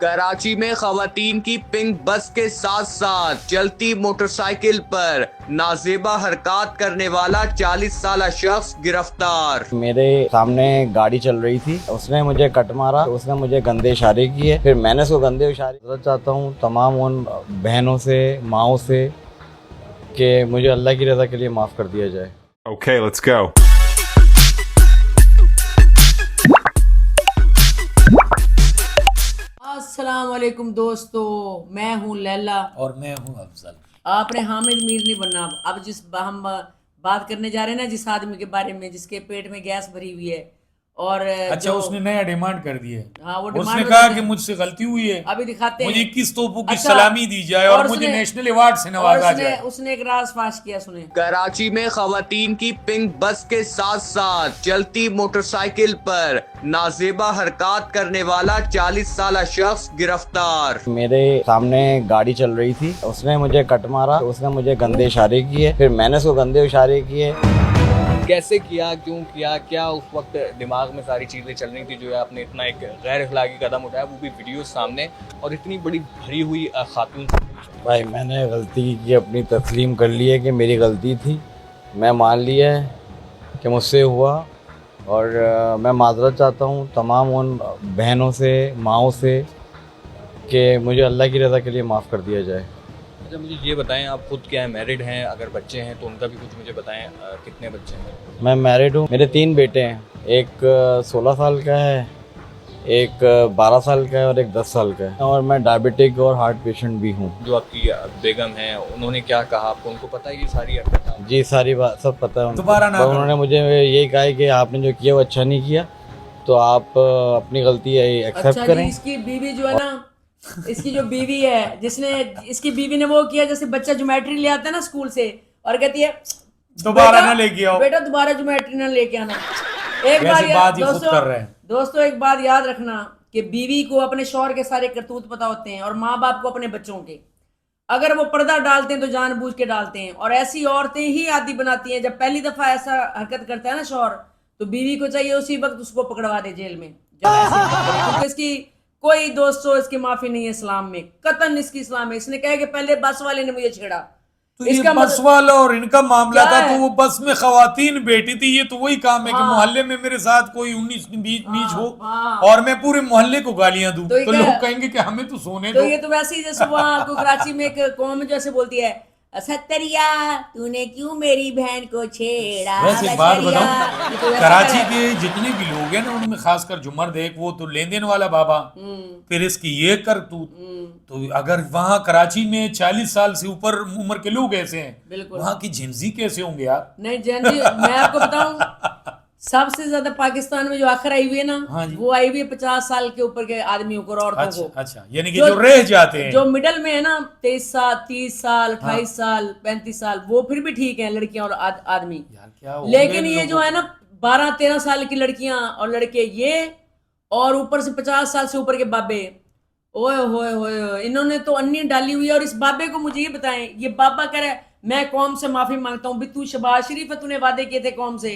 کراچی میں خواتین کی پنک بس کے ساتھ ساتھ چلتی موٹر سائیکل پر نازیبا حرکات کرنے والا 40 سالہ شخص گرفتار۔ میرے سامنے گاڑی چل رہی تھی، اس نے مجھے کٹ مارا، اس نے مجھے گندے اشارے کیے، پھر میں نے اس کو گندے اشارے کیے۔ چاہتا ہوں تمام ان بہنوں سے، ماؤں سے کہ مجھے اللہ کی رضا کے لیے معاف کر دیا جائے۔ Okay, let's go. السلام علیکم دوستو، میں ہوں لیلا اور میں ہوں افضل۔ آپ نے حامد میر نہیں بننا۔ اب ہم بات کرنے جا رہے ہیں نا جس آدمی کے بارے میں جس کے پیٹ میں گیس بھری ہوئی ہے اور اچھا اس نے نیا ڈیمانڈ کر دی ہے۔ ہاں وہ اس نے کہا کہ مجھ سے غلطی ہوئی ہے، ابھی دکھاتے ہیں، مجھے 21 توپوں کی سلامی دی جائے اور مجھے نیشنل ایوارڈ سے نوازا جائے۔ اس نے ایک راز فاش کیا، سنیں۔ کراچی میں خواتین کی پنک بس کے ساتھ ساتھ چلتی موٹر سائیکل پر نازیبا حرکات کرنے والا 40 سالہ شخص گرفتار۔ میرے سامنے گاڑی چل رہی تھی، اس نے مجھے کٹ مارا، اس نے مجھے گندے اشارے کیے، پھر میں نے اس کو گندے اشارے کیے۔ کیسے کیا، کیوں کیا، کیا اس وقت دماغ میں ساری چیزیں چل رہی تھی جو ہے آپ نے اتنا ایک غیر اخلاقی قدم اٹھایا، وہ بھی ویڈیو سامنے اور اتنی بڑی بھری ہوئی خاتون؟ بھائی میں نے غلطی کی، اپنی تسلیم کر لی ہے کہ میری غلطی تھی، میں مان لیا ہے کہ مجھ سے ہوا، اور میں معذرت چاہتا ہوں تمام ان بہنوں سے، ماؤں سے کہ مجھے اللہ کی رضا کے لیے معاف کر دیا جائے۔ اچھا مجھے یہ بتائیں، آپ خود کیا ہے، میرڈ ہیں؟ اگر بچے ہیں تو ان کا بھی کچھ مجھے بتائیں، کتنے بچے ہیں؟ میں میرڈ ہوں، میرے 3 بیٹے ہیں، ایک 16 سال کا ہے، ایک 12 سال کا ہے اور ایک 10 سال کا ہے، اور میں ڈائبٹک اور ہارٹ پیشنٹ بھی ہوں۔ جو آپ کی بیگم ہیں انہوں نے کیا کہا آپ کو؟ ان کو پتہ ہے یہ ساری حرکت؟ جی ساری بات سب پتہ ہے ان کو۔ دوبارہ نہ انہوں نے مجھے یہی کہا ہے کہ آپ نے جو کیا وہ اچھا نہیں کیا، تو آپ اپنی غلطی ایکسیپٹ کریں۔ اس کی بیوی جو ہے نا، اس کی جو بیوی ہے، جس نے اس کی بیوی نے وہ کیا جیسے بچہ جیومیٹری لے آتا ہے نا اسکول سے اور کہتی ہے دوبارہ نہ لے کے آؤ بیٹا، دوبارہ جیومیٹری نہ لے کے آنا۔ ایک بات یہ خود کر رہے ہیں۔ دوستو ایک بات یاد رکھنا کہ بیوی کو اپنے شوہر کے سارے کرتوت پتہ ہوتے ہیں اور ماں باپ کو اپنے بچوں کے۔ اگر وہ پردہ ڈالتے ہیں تو جان بوجھ کے ڈالتے ہیں، اور ایسی عورتیں ہی عادی بناتی ہیں۔ جب پہلی دفعہ ایسا حرکت کرتا ہے نا شوہر، تو بیوی کو چاہیے اسی وقت اس کو پکڑوا دے جیل میں، جب ایسی حرکت کرے، کیونکہ اس کی کوئی دوستو اس کی معافی نہیں ہے اسلام میں، قطعاً اس کی اسلام میں۔ اس نے کہا کہ پہلے بس والے نے مجھے چھیڑا، تو یہ بس والا اور ان کا معاملہ تھا، تو وہ بس میں خواتین بیٹھی تھی۔ یہ تو وہی کام ہے کہ محلے میں میرے ساتھ کوئی 19 بیچ ہو اور میں پورے محلے کو گالیاں دوں تو لوگ کہیں گے کہ ہمیں تو سونے دو۔ تو یہ تو ویسے ہی جیسے وہاں کراچی میں ایک قوم جیسے بولتی ہے، ستریا تو نے کیوں میری بہن کو چھیڑا۔ ویسے بات بتاؤں، کراچی کے جتنے بھی لوگ ہیں نا ان میں خاص کر جمر دیکھ، وہ تو لین دین والا بابا، پھر اس کی یہ تو اگر وہاں کراچی میں 40 سال سے اوپر عمر کے لوگ ایسے ہیں، وہاں کی جنزی کیسے ہوں گے یار؟ نہیں جنزی، میں آپ کو بتاؤں سب سے زیادہ پاکستان میں جو آخر آئی ہوئی ہے نا، وہ آئی ہوئی ہے 50 سال کے اوپر کے آدمیوں کو اور عورتوں کو۔ اچھا یعنی کہ جو رہ جاتے ہیں، جو مڈل میں ہے نا 23 سال، 30 سال، 28 سال، 35 سال، وہ پھر بھی ٹھیک ہیں لڑکیاں اور آدمی۔ لیکن یہ جو ہے نا 12-13 سال کی لڑکیاں اور لڑکے، یہ اور اوپر سے 50 سال سے اوپر کے بابے، اوئے ہوئے ہوئے، انہوں نے تو انی ڈالی ہوئی ہے۔ اور اس بابے کو مجھے یہ بتائیں، یہ بابا کہہ رہا ہے میں قوم سے معافی مانگتا ہوں۔ بھی تو شہباز شریف ہے، تو نے وعدے کیے تھے قوم سے،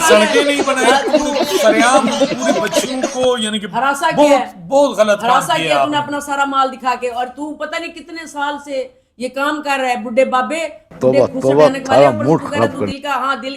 سڑکیں نہیں بنائی، سریام پورے بچوں کو یعنی کہ ہراساں کیا ہے، بہت غلط کام کیا تو نے اپنا سارا مال دکھا کے، اور تو پتہ نہیں کتنے سال سے یہ کام کر رہا ہے۔ بڈھے بابے، دل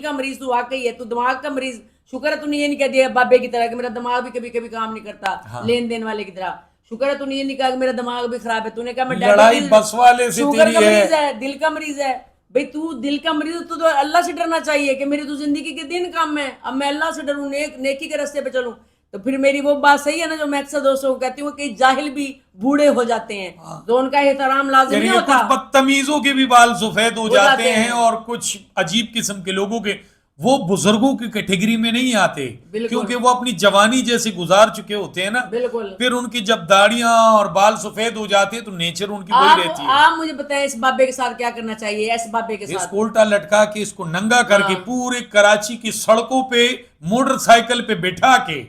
کا مریض تو واقعی ہے، تو دماغ کا مریض۔ شکر ہے تو نے یہ نہیں کہہ دیا بابے کی طرح کہ میرا دماغ بھی کبھی کبھی کام نہیں کرتا، لین دین والے کی طرح۔ شکر ہے تو نے یہ نہیں کہا کہ میرا دماغ بھی خراب ہے، تو نے کہا میں لڑائی بس والے سے شوگر کا مریض ہے، دل کا مریض ہے۔ بھئی تو دل کا مریض تو اللہ سے ڈرنا چاہیے کہ میری تو زندگی کے دن کم ہے، اب میں اللہ سے ڈروں، نیکی کے راستے پہ چلوں۔ تو پھر میری وہ بات صحیح ہے نا جو میں اکثر دوستوں کو کہتی ہوں کہ جاہل بھی بوڑھے ہو جاتے ہیں، تو ان کا احترام لازم نہیں ہوتا۔ کچھ بدتمیزوں کے بھی بال سفید ہو جاتے ہیں، اور کچھ عجیب قسم کے لوگوں کے، وہ بزرگوں کی کیٹیگری میں نہیں آتے، کیونکہ وہ اپنی جوانی جیسے گزار چکے ہوتے ہیں نا، پھر ان کی جب داڑیاں اور بال سفید ہو جاتے ہیں تو نیچر ان کی وہی رہتی ہے۔ آپ مجھے بتائیں اس بابے کے ساتھ کیا کرنا چاہیے؟ اس بابے کے ساتھ اس کو الٹا لٹکا کے، اس کو ننگا کر کے، پورے کراچی کی سڑکوں پہ موٹر سائیکل پہ بٹھا کے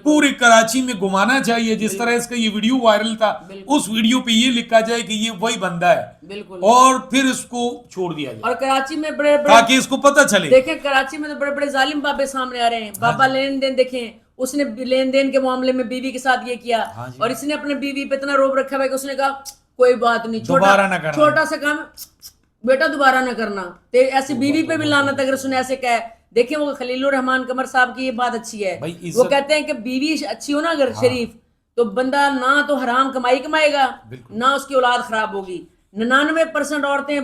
پوری کراچی میں گھمانا چاہیے۔ جس طرح اس کا یہ ویڈیو وائرل تھا، اس ویڈیو پہ یہ لکھا جائے کہ یہ وہی بندہ ہے، اور پھر اس کو چھوڑ دیا جائے، اور کراچی میں بڑے تاکہ اس کو پتہ چلے۔ دیکھیں کراچی میں تو بڑے بڑے ظالم بابے سامنے آ رہے ہیں۔ بابا لین دین دیکھیں، उसने लेन देन के मामले में बीवी के साथ ये किया, हाँ जी। और इसने अपने बीवी पे इतना रोब रखा है कि उसने कहा कोई बात नहीं, दोबारा ना करना। छोटा सा काम बेटा दोबारा ना करना। तो ऐसी बीवी पे भी लानत अगर उसने ऐसे कहा। देखिए वो खलीलुर रहमान कमर साहब की ये बात अच्छी है, भाई वो इज्जत- कहते हैं कि बीवी अच्छी हो ना अगर शरीफ, तो बंदा ना तो हराम कमाई कमाएगा, ना उसकी औलाद खराब होगी। 99% औरतें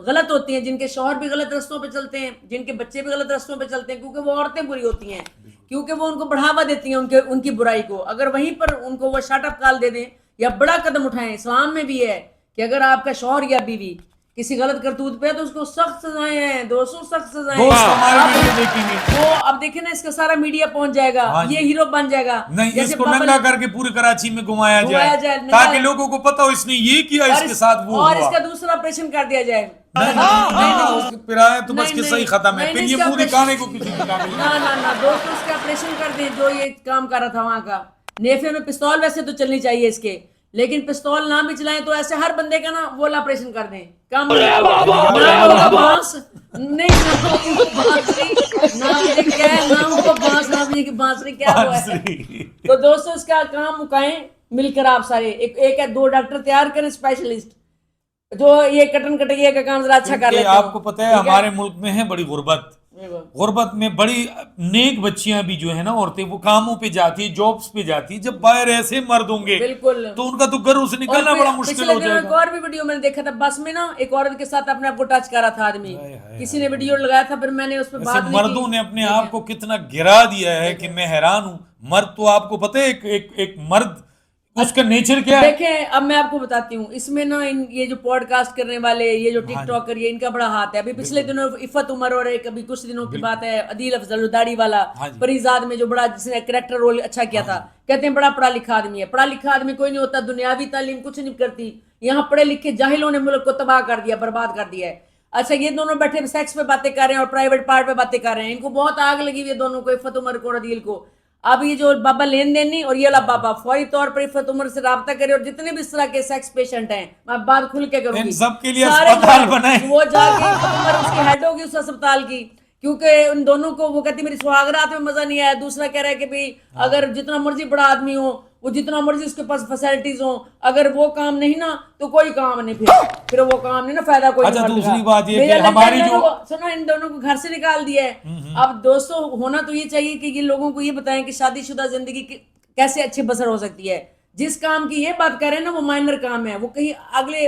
गलत होती हैं, जिनके शौहर भी गलत रस्तों पे चलते हैं, जिनके बच्चे भी गलत रस्तों पे चलते हैं, क्योंकि वो औरतें बुरी होती हैं, क्योंकि वो उनको बढ़ावा देती हैं उनकी बुराई को। अगर वहीं पर उनको वो शट अप कॉल दे दें या बड़ा कदम उठाएं, इस्लाम में भी है कि अगर आपका शौहर या बीवी किसी गलत करतूत पे है तो उसको सख्त सजाएं हैं, 200 सख्त सजाएं। दोस्त हमारे वीडियो देखेंगे वो अब देखे ना, इसका सारा मीडिया पहुंच जाएगा, हाँ जी। ये हीरो बन जाएगा। नहीं, जैसे इसको बाबा नंगा ने- करके पूरे कराची में घुमाया घुमाया जाए जाए, ताकि नंगा- लोगों को पता हो इसने ये किया, और इसके साथ वो और हुआ। इसका दूसरा ऑपरेशन कर दिया जाए। नहीं, उसके पिराया तो बस नहीं, किस्सा ही नहीं, खत्म है, नहीं, फिर नहीं, ये इसका मुंह दिखाने को किसी के काबिल नहीं। ना दोस्तों, इसका ऑपरेशन कर दें जो ये काम कर रहा था वहां का। नेफे में पिस्तौल वैसे तो चलनी चाहिए इसके, लेकिन पिस्तौल ना भी चलाएं तो ऐसे हर बंदे का ना वो ऑपरेशन कर दें। काम नहीं, ना होगा बांस बांसुरी क्या हुआ है। तो दोस्तों इसका काम मुकाएं मिलकर आप सारे, एक है 2 डॉक्टर तैयार करें स्पेशलिस्ट, जो ये कटन कटिया का काम जरा अच्छा कर क्योंकि लेते हो। आपको पता है हमारे मुल्क में है बड़ी गुर्बत, गुर्बत में बड़ी नेक बच्चियां भी जो है ना औरतें, वो कामों पे जाती है, जॉब्स पे जाती है, जब बाहर ऐसे मर्द होंगे बिल्कुल। तो उनका तो घरों से निकलना और बड़ा फिर मुश्किल पिछले हो दिनों एक जाएगा। और भी वीडियो मैंने देखा था, बस में ना एक औरत के साथ अपने आप को टच कर रहा था आदमी, किसी ने वीडियो लगाया था, फिर मैंने उस पर ऐसे बात नहीं मर्दों की। ने अपने आप को कितना गिरा दिया है कि मैं हैरान हूं। मर्द तो आपको पता है एक मर्द उसका नेचर क्या है। देखें अब मैं आपको बताती हूँ, इसमें ना ये जो पॉडकास्ट करने वाले, ये जो टिकटॉकर, ये इनका बड़ा हाथ है। अभी पिछले दिनों इफ़त उमर और एक अभी कुछ दिनों की बात है, अदील अफजल दाढ़ी वाला परिजाद में जो बड़ा जिसने कैरेक्टर रोल अच्छा किया था, कहते हैं बड़ा पढ़ा लिखा आदमी है। पढ़ा लिखा आदमी कोई नहीं होता, दुनियावी तालीम कुछ नहीं करती, यहाँ पढ़े लिखे जाहिलों ने मुल्क को तबाह कर दिया, बर्बाद कर दिया है। अच्छा ये दोनों बैठे सेक्स पे बातें कर रहे हैं और प्राइवेट पार्ट पे बातें कर रहे हैं, इनको बहुत आग लगी हुई है दोनों को, इफ़त उमर को और अदील को। अब ये जो बाबा लेन देन नहीं और ये वाला बाबा फौरी तौर पर इफ़त उमर से राब्ता करे, और जितने भी इस तरह के सेक्स पेशेंट हैं, मैं बात खुल के करूंगी, इन सब के लिए सारे अस्पताल बनाए। वो जाके इफ़त उमर उसकी हेड होगी उस अस्पताल की, क्योंकि उन दोनों को वो कहती मेरी सुहागरात में मजा नहीं आया। दूसरा कह रहा है कि भाई अगर जितना मर्जी बड़ा आदमी हो, वो जितना मर्जी उसके पास फैसिलिटीज हो, अगर वो काम नहीं ना तो कोई काम नहीं, फिर वो काम नहीं ना, फायदा कोई अच्छा, नहीं। दूसरी बात ये मेरा कि हमारी लगता है जो सुनो, इन दोनों को घर से निकाल दिया है। अब दोस्तों होना तो ये चाहिए कि ये लोगों को ये बताएं कि शादीशुदा जिंदगी कैसे अच्छी बसर हो सकती है। जिस काम की ये बात कर रहे हैं ना वो माइनर काम है, वो कहीं अगले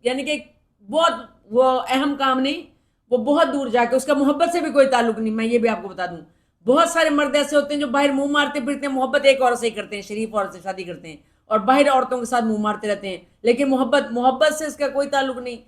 यानी कि बहुत वो अहम काम नहीं, वो बहुत दूर जाके उसका मोहब्बत से भी कोई ताल्लुक नहीं। मैं ये भी आपको बता दूं, बहुत सारे मर्द ऐसे होते हैं जो बाहर मुंह मारते फिरते हैं, मोहब्बत एक औरत से ही करते हैं, शरीफ औरत से शादी करते हैं और बाहर औरतों के साथ मुंह मारते रहते हैं, लेकिन मोहब्बत से इसका कोई ताल्लुक नहीं।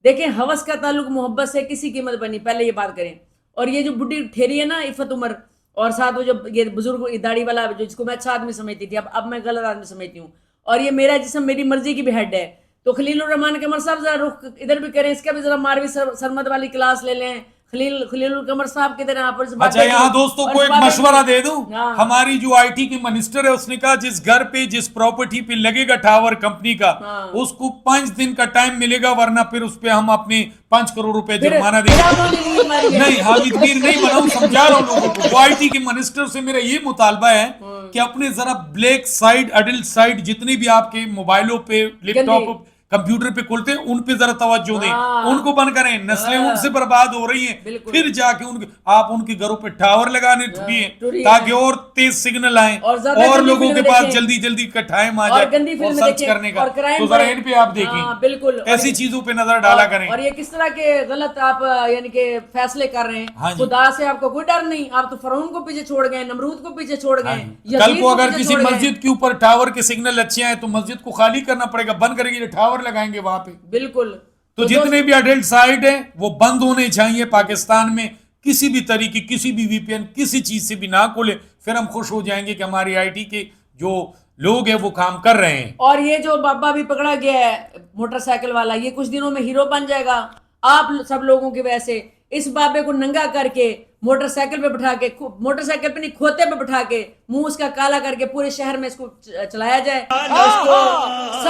देखें हवस का ताल्लुक मोहब्बत से किसी कीमत पर नहीं, पहले ये बात करें। और ये जो बुढ़ी ठेरी है ना इफ़त उमर, और साथ वो जो ये बुजुर्ग दाढ़ी वाला जो जिसको मैं अच्छा आदमी समझती थी, अब मैं गलत आदमी समझती हूँ, और ये मेरा जिसम मेरी मर्जी की भी हेड है। तो खलीलुर रहमान कमर साहब जरा रुख इधर भी करें, इसका भी जरा मारवी सरमद वाली क्लास ले लें। खलीलुल कमर साहब किधर हैं आप? अच्छा यहाँ दोस्तों को एक मशवरा दे दूं, हाँ। हमारी जो आईटी की मिनिस्टर है उसने कहा जिस घर पे जिस प्रॉपर्टी पे लगेगा टावर कंपनी का, उसको 5 दिन का टाइम मिलेगा, वरना फिर उस पे हम अपने 5 करोड़ रुपए जुर्माना देंगे। नहीं हामिद मीर नहीं बनाऊं, समझा रहा हूं लोगों को। वो आईटी के मिनिस्टर से मेरा ये मुतालबा है कि अपने जरा ब्लैक साइड अडल्ट साइड जितनी भी आपके मोबाइलों पे लैपटॉप कंप्यूटर पे खोलते हैं उन पे जरा तवज्जो दें, उनको बंद करें। नस्लें उनसे बर्बाद हो रही हैं, फिर जाके आप उनके घरों पे टावर लगाने ठुरिए ताकि और तेज सिग्नल आए और लोगों के पास जल्दी जल्दी टाइम आ जाए और सर्च करने का। तो जरा इन पे आप देखें, बिल्कुल ऐसी चीजों पे नजर डाला करें। और ये किस तरह के गलत आप यानी कि फैसले कर रहे हैं। खुदा से आपको कोई डर नहीं, आप तो फरौन को पीछे छोड़ गए, नमरूद को पीछे छोड़ गए। कल को अगर किसी मस्जिद के ऊपर टावर के सिग्नल अच्छे आए तो मस्जिद को खाली करना पड़ेगा, बंद करेंगे, टावर लगाएंगे वहां पे। बिल्कुल। तो जितने भी अडल्ट साइट है वो बंद होने चाहिए पाकिस्तान में। किसी भी तरीके किसी भी वीपीएन किसी चीज से भी ना खोले, फिर हम खुश हो जाएंगे कि हमारी आईटी के जो लोग हैं वो काम कर रहे हैं। और ये जो बाबा भी पकड़ा गया है मोटरसाइकिल वाला, ये कुछ दिनों में हीरो बन जाएगा आप सब लोगों की वजह से। इस बाबे को नंगा करके मोटरसाइकिल पे बिठा के, मोटरसाइकिल पे नहीं खोते पे बिठा के, मुंह उसका काला करके पूरे शहर में इसको चलाया जाए, इसको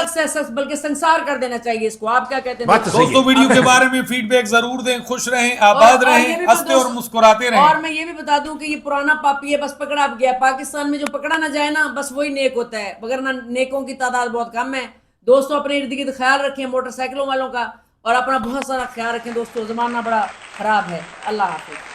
शख्स है, बल्कि संसार कर देना चाहिए इसको। आप क्या कहते हैं? दोस्तों वीडियो के बारे में फीडबैक जरूर दें, खुश रहें, आबाद रहें, हंसते और मुस्कुराते रहें। और मैं ये भी बता दूं कि ये पुराना पापी है, बस पकड़ा अब गया। पाकिस्तान में जो पकड़ा ना जाए ना, बस वही नेक होता है, मगर ना नेकों की तादाद बहुत कम है। दोस्तों अपने इर्द गिर्द ख्याल रखें मोटरसाइकिलों वालों का, और अपना बहुत सारा ख्याल रखें दोस्तों, जमाना बड़ा खराब है। अल्लाह हाफिज।